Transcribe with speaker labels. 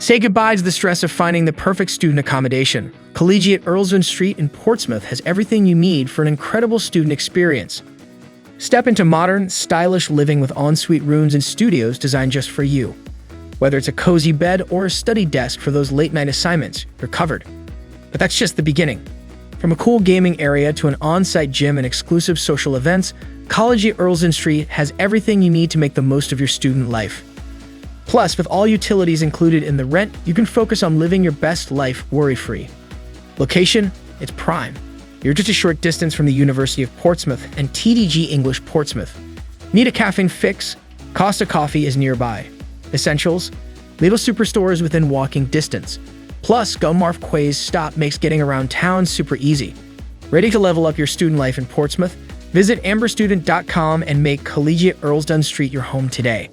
Speaker 1: Say goodbye to the stress of finding the perfect student accommodation. Collegiate Earlsdon Street in Portsmouth has everything you need for an incredible student experience. Step into modern, stylish living with ensuite rooms and studios designed just for you. Whether it's a cozy bed or a study desk for those late-night assignments, you're covered. But that's just the beginning. From a cool gaming area to an on-site gym and exclusive social events, Collegiate Earlsdon Street has everything you need to make the most of your student life. Plus, with all utilities included in the rent, you can focus on living your best life worry-free. Location? It's prime. You're just a short distance from the University of Portsmouth and TDG English Portsmouth. Need a caffeine fix? Costa Coffee is nearby. Essentials? Little superstores within walking distance. Plus, Gunmarf Quay's stop makes getting around town super easy. Ready to level up your student life in Portsmouth? Visit amberstudent.com and make Collegiate Earlsdon Street your home today.